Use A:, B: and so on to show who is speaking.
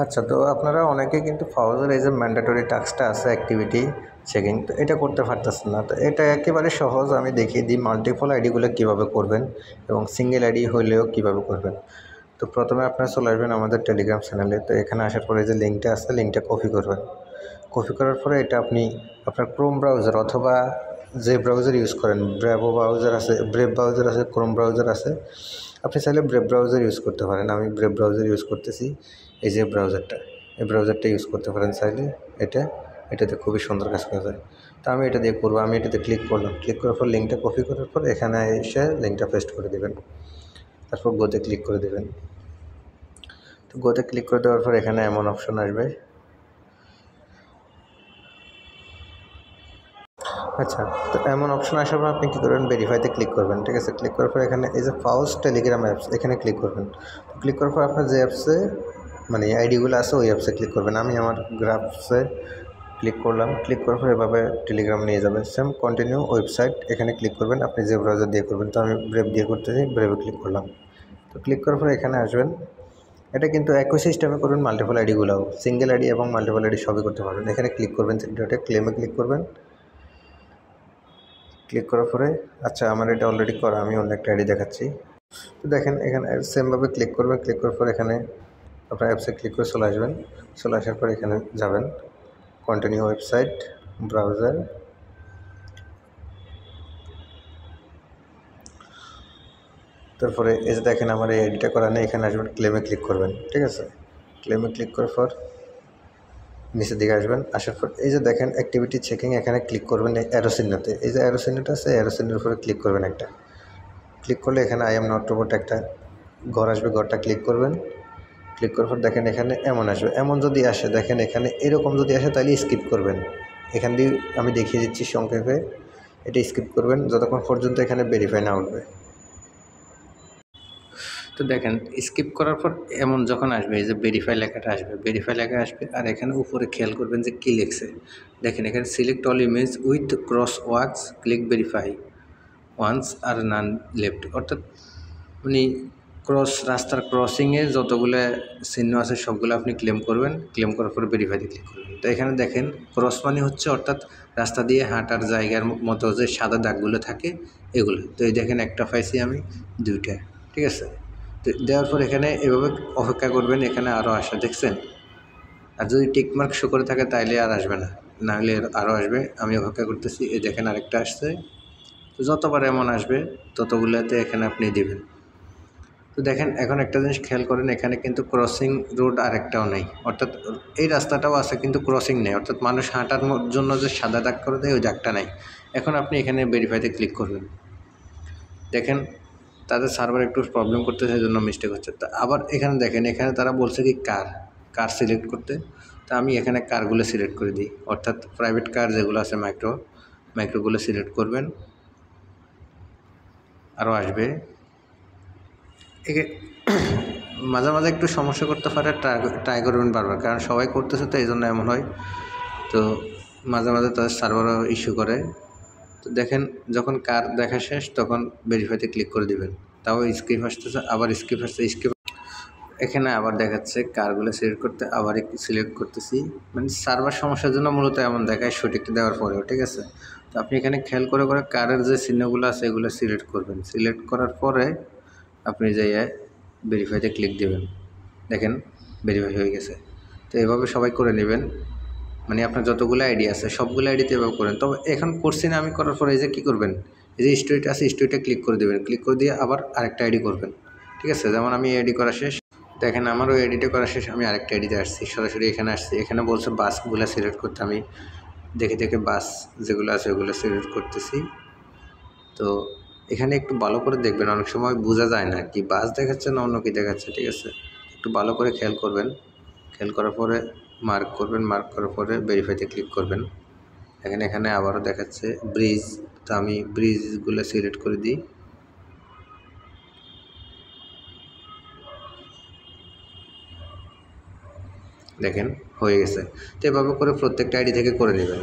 A: আচ্ছা, তো আপনারা অনেকেই কিন্তু ফাউজার এই যে ম্যান্ডেটরি টাস্কটা আছে অ্যাক্টিভিটি চেকিং, তো এটা করতে পারতেছেন না। তো এটা একেবারে সহজ, আমি দেখিয়ে দিই মাল্টিপল আইডিগুলো কীভাবে করবেন এবং সিঙ্গেল আইডি হইলেও কীভাবে করবেন। তো প্রথমে আপনারা চলে আসবেন আমাদের টেলিগ্রাম চ্যানেলে। তো এখানে আসার পরে যে লিঙ্কটা আছে, লিঙ্কটা কপি করবেন। কপি করার পরে এটা আপনি আপনার ক্রোম ব্রাউজার অথবা যে ব্রাউজার ইউজ করেন, ব্রেভ ব্রাউজার আছে, ক্রোম ব্রাউজার আছে, আপনি চাইলে ব্রেভ ব্রাউজার ইউজ করতে পারেন। আমি ব্রেভ ব্রাউজার ইউজ করতেছি। এই যে ব্রাউজারটা, এই ব্রাউজারটা ইউজ করতে পারেন চাইলে। এটাতে খুবই সুন্দর কাজ করা যায়। তো আমি এটা দিয়ে করবো। আমি এটাতে ক্লিক করলাম। ক্লিক করার পর লিঙ্কটা কপি করার পর এখানে এসে লিঙ্কটা পেস্ট করে দেবেন। তারপর গোতে ক্লিক করে দেবেন। তো গোতে ক্লিক করে দেওয়ার পর এখানে এমন অপশন আসবে। আচ্ছা, তো এমন অপশন আসার পর আপনি কী করবেন, ভেরিফাইতে ক্লিক করবেন। ঠিক আছে, ক্লিক করার পর এখানে এই যে ফাউজ টেলিগ্রাম অ্যাপস, এখানে ক্লিক করবেন। ক্লিক করার পর আপনার যে অ্যাপসে মানে আইডিগুলো আছে ওই অ্যাপসে ক্লিক করবেন। আমি আমার গ্রাফসে ক্লিক করলাম। ক্লিক করার পর এভাবে টেলিগ্রাম নিয়ে যাবে। সেম কন্টিনিউ ওয়েবসাইট, এখানে ক্লিক করবেন। আপনি যে ব্রাউজার দিয়ে করবেন, তো আমি ব্রেভ দিয়ে করতেছি, ব্রেভে ক্লিক করলাম। তো ক্লিক করার পর এখানে আসবেন। এটা কিন্তু একই সিস্টেমে করবেন, মাল্টিপল আইডিগুলোও সিঙ্গেল আইডি এবং মাল্টিপল আইডি সবই করতে পারবেন। এখানে ক্লিক করবেন, ডটে ক্লেমে ক্লিক করবেন। ক্লিক করার পরে আচ্ছা, আমার এটা অলরেডি করা, আমি অন্য একটা আইডি দেখাচ্ছি। তো দেখেন এখানে সেমভাবে ক্লিক করবেন। ক্লিক করার পর এখানে আপনার অ্যাপসে ক্লিক করে চলে আসবেন। চলে আসার পর এখানে যাবেন, কন্টিনিউ ওয়েবসাইট, ব্রাউজার, তারপরে এই যে দেখেন আমার এই আইডিটা করা নেই, এখানে আসবেন, ক্লেমে ক্লিক করবেন। ঠিক আছে, ক্লেমে ক্লিক করার পর নিচের দিকে আসবেন। আসার পর এই যে দেখেন অ্যাক্টিভিটি চেকিং, এখানে ক্লিক করবেন এই অ্যারো চিহ্নতে। এই যে অ্যারো চিহ্নটা আছে, অ্যারো চিহ্নের উপরে ক্লিক করবেন একটা। ক্লিক করলে এখানে আই এম নট রোবট একটা ঘর আসবে, ঘরটা ক্লিক করবেন। ক্লিক করার পর দেখেন এখানে এমন আসবে। এমন যদি আসে, দেখেন এখানে এরকম যদি আসে তাহলে স্কিপ করবেন। এখান দিয়ে আমি দেখিয়ে দিচ্ছি সংক্ষেপে, এটা স্কিপ করবেন যতক্ষণ পর্যন্ত এখানে ভেরিফাই না উঠবে। তো দেখেন স্কিপ করার পর এমন যখন আসবে, এই যে ভেরিফাই লেখাটা আসবে, ভেরিফাই লেখা আসবে। আর এখানে উপরে খেয়াল করবেন যে কী লিখছে। দেখেন এখানে select all image with crosswalks, click verify once are none left. অর্থাৎ উনি রাস্তার ক্রসিংয়ে যতগুলো চিহ্ন আছে সবগুলো আপনি ক্লেম করবেন। ক্লেম করার পরে ভেরিফাইতে ক্লিক করবেন। তো এখানে দেখেন ক্রস মানে হচ্ছে অর্থাৎ রাস্তা দিয়ে হাঁটার জায়গার মতো যে সাদা দাগগুলো থাকে এগুলো। তো এই দেখেন একটা পাইছি আমি, দুইটা। ঠিক আছে, তো দেওয়ার পর এখানে এভাবে অপেক্ষা করবেন, এখানে আরও আসা দেখছেন। আর যদি টিকমার্ক শো করে থাকে তাইলে আর আসবে না, না হলে আরও আসবে। আমি অপেক্ষা করতেছি, এই দেখেন আরেকটা আসছে। তো যতবার এমন আসবে ততগুলোতে এখানে আপনি দেবেন। তো দেখেন এখন একটা জিনিস খেয়াল করেন, এখানে কিন্তু ক্রসিং রোড আরেকটাও নেই, অর্থাৎ এই রাস্তাটাও আছে কিন্তু ক্রসিং নেই, অর্থাৎ মানুষ হাঁটার জন্য যে সাদা দাগ করে দেয় ওই দাগটা নাই। এখন আপনি এখানে ভেরিফাইতে ক্লিক করবেন। দেখেন তাদের সার্ভার একটু প্রবলেম করতেছে, সেই জন্য মিস্টেক হচ্ছে। তা আবার এখানে দেখেন, এখানে তারা বলছে কি কার সিলেক্ট করতে। তো আমি এখানে কারগুলো সিলেক্ট করে দিই, অর্থাৎ প্রাইভেট কার যেগুলো আছে মাইক্রোগুলো সিলেক্ট করবেন। আরও আসবে। মাঝে মাঝে একটু সমস্যা করতে পারে, ট্রাই করবেন বারবার, কারণ সবাই করতেছে তো এই জন্য এমন হয়। তো মাঝে মাঝে তাদের সার্ভারও ইস্যু করে। তো দেখেন যখন কার দেখা শেষ তখন ভেরিফাইতে ক্লিক করে দিবেন। তাও স্কিপ আসতেছে, আবার স্কিপ আসছে, এখানে আবার দেখাচ্ছে কারগুলো সিলেক্ট করতে, আবার একটু সিলেক্ট করতেছি। মানে সার্ভার সমস্যার জন্য মূলত এমন দেখায় সঠিক দেওয়ার পরেও। ঠিক আছে, তো আপনি এখানে খেয়াল করে কারের যে চিহ্নগুলো আছে এগুলো সিলেক্ট করবেন। সিলেক্ট করার পরে আপনি যাইয়ে ভেরিফাইতে ক্লিক দেবেন। দেখেন ভেরিফাই হয়ে গেছে। তো এভাবে সবাই করে নেবেন, মানে আপনার যতগুলো আইডি আছে সবগুলো আইডিতে এভাবে করেন। তবে এখন করছি না আমি, করার পরে এই যে কী করবেন, এই যে স্টোরিটা আছে স্টোরিটা ক্লিক করে দেবেন। ক্লিক করে দিয়ে আবার আরেকটা আইডি করবেন। ঠিক আছে, যেমন আমি আইডি করা শেষ, দেখেন আমারও এডিটে করা শেষ, আমি আরেকটা আইডিতে আসছি, সরাসরি এখানে আসছি। এখানে বলছে বাসগুলো সিলেক্ট করতে, আমি দেখে বাস যেগুলো আছে ওগুলো সিলেক্ট করতেছি। তো এখানে একটু ভালো করে দেখবেন, অনেক সময় বোঝা যায় না কি বাস দেখাচ্ছে না অন্য কি দেখাচ্ছে। ঠিক আছে, একটু ভালো করে খেয়াল করবেন। খেয়াল করার পরে মার্ক করবেন, মার্ক করার পরে ভেরিফাইতে ক্লিক করবেন। এখানে আবারও দেখাচ্ছে ব্রিজ, তো আমি ব্রিজগুলো সিলেক্ট করে দিই। দেখেন হয়ে গেছে। তো এভাবে করে প্রত্যেকটা আইডি থেকে করে নেবেন।